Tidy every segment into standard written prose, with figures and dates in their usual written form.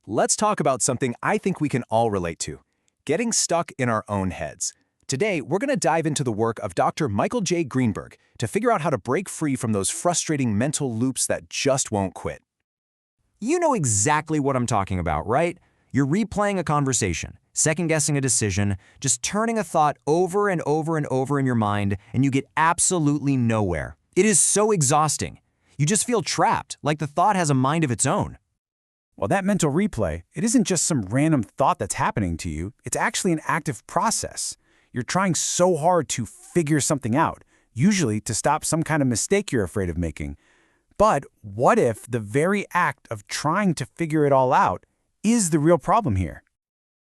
let's talk about something I think we can all relate to: getting stuck in our own heads. Today, we're going to dive into the work of Dr. Michael J. Greenberg to figure out how to break free from those frustrating mental loops that just won't quit. You know exactly what I'm talking about, right? You're replaying a conversation, second-guessing a decision, just turning a thought over and over and over in your mind, and you get absolutely nowhere. It is so exhausting. You just feel trapped, like the thought has a mind of its own. Well, that mental replay, it isn't just some random thought that's happening to you. It's actually an active process. You're trying so hard to figure something out, usually to stop some kind of mistake you're afraid of making. But what if the very act of trying to figure it all out is the real problem here?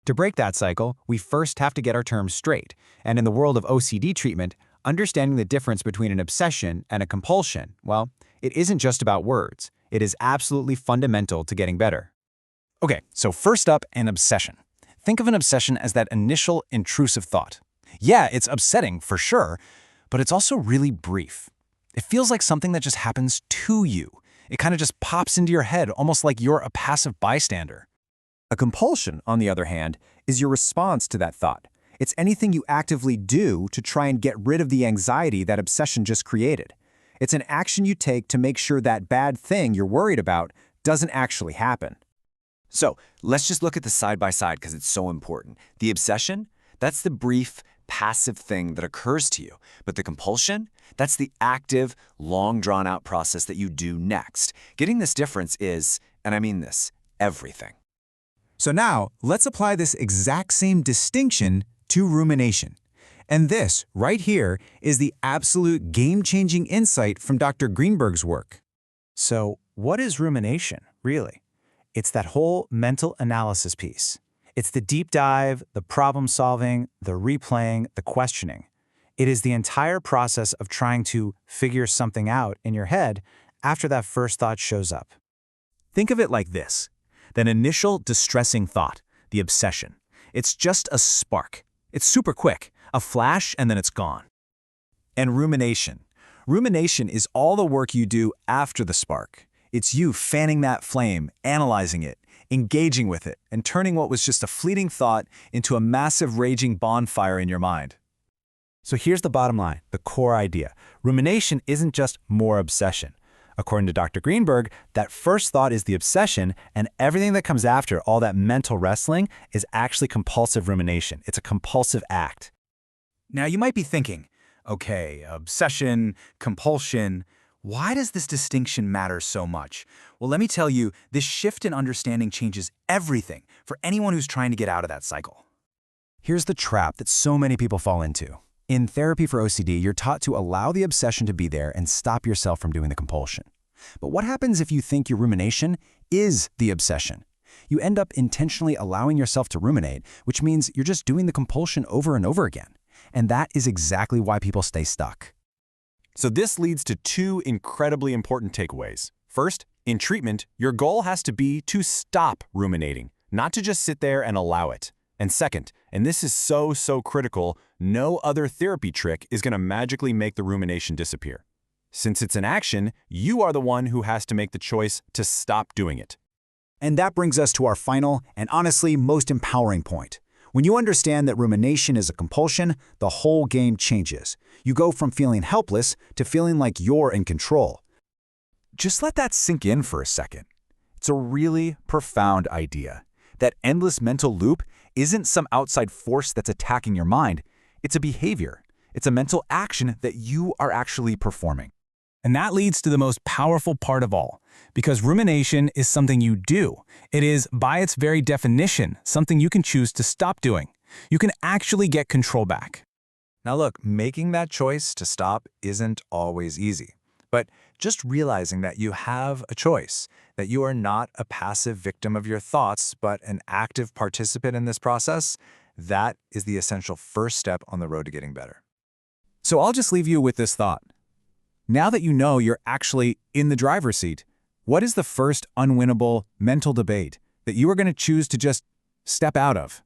To break that cycle, we first have to get our terms straight. And in the world of OCD treatment, understanding the difference between an obsession and a compulsion, well, it isn't just about words. It is absolutely fundamental to getting better. Okay, so first up, an obsession. Think of an obsession as that initial intrusive thought. Yeah, it's upsetting for sure, but it's also really brief. It feels like something that just happens to you. It kind of just pops into your head, almost like you're a passive bystander. A compulsion, on the other hand, is your response to that thought. It's anything you actively do to try and get rid of the anxiety that obsession just created. It's an action you take to make sure that bad thing you're worried about doesn't actually happen. So let's just look at the side-by-side because it's so important. The obsession, that's the brief, passive thing that occurs to you. But the compulsion, that's the active, long drawn-out process that you do next. Getting this difference is, and I mean this, everything. So now, let's apply this exact same distinction to rumination. And this, right here, is the absolute game-changing insight from Dr. Greenberg's work. So, what is rumination, really? It's that whole mental analysis piece. It's the deep dive, the problem-solving, the replaying, the questioning. It is the entire process of trying to figure something out in your head after that first thought shows up. Think of it like this: that initial distressing thought, the obsession. It's just a spark. It's super quick, a flash, and then it's gone. And rumination. Rumination is all the work you do after the spark. It's you fanning that flame, analyzing it, engaging with it, and turning what was just a fleeting thought into a massive raging bonfire in your mind. So here's the bottom line, the core idea. Rumination isn't just more obsession. According to Dr. Greenberg, that first thought is the obsession, and everything that comes after, all that mental wrestling, is actually compulsive rumination. It's a compulsive act. Now you might be thinking, okay, obsession, compulsion, why does this distinction matter so much? Well, let me tell you, this shift in understanding changes everything for anyone who's trying to get out of that cycle. Here's the trap that so many people fall into. In therapy for OCD, you're taught to allow the obsession to be there and stop yourself from doing the compulsion. But what happens if you think your rumination is the obsession? You end up intentionally allowing yourself to ruminate, which means you're just doing the compulsion over and over again. And that is exactly why people stay stuck. So this leads to two incredibly important takeaways. First, in treatment, your goal has to be to stop ruminating, not to just sit there and allow it. And second, and this is so critical, no other therapy trick is going to magically make the rumination disappear. Since it's an action, you are the one who has to make the choice to stop doing it. And that brings us to our final and honestly most empowering point. When you understand that rumination is a compulsion, the whole game changes. You go from feeling helpless to feeling like you're in control. Just let that sink in for a second. It's a really profound idea. That endless mental loop isn't some outside force that's attacking your mind. It's a behavior. It's a mental action that you are actually performing. And that leads to the most powerful part of all, because rumination is something you do. It is, by its very definition, something you can choose to stop doing. You can actually get control back. Now look, making that choice to stop isn't always easy. But just realizing that you have a choice, that you are not a passive victim of your thoughts, but an active participant in this process, that is the essential first step on the road to getting better. So I'll just leave you with this thought. Now that you know you're actually in the driver's seat, what is the first unwinnable mental debate that you are going to choose to just step out of?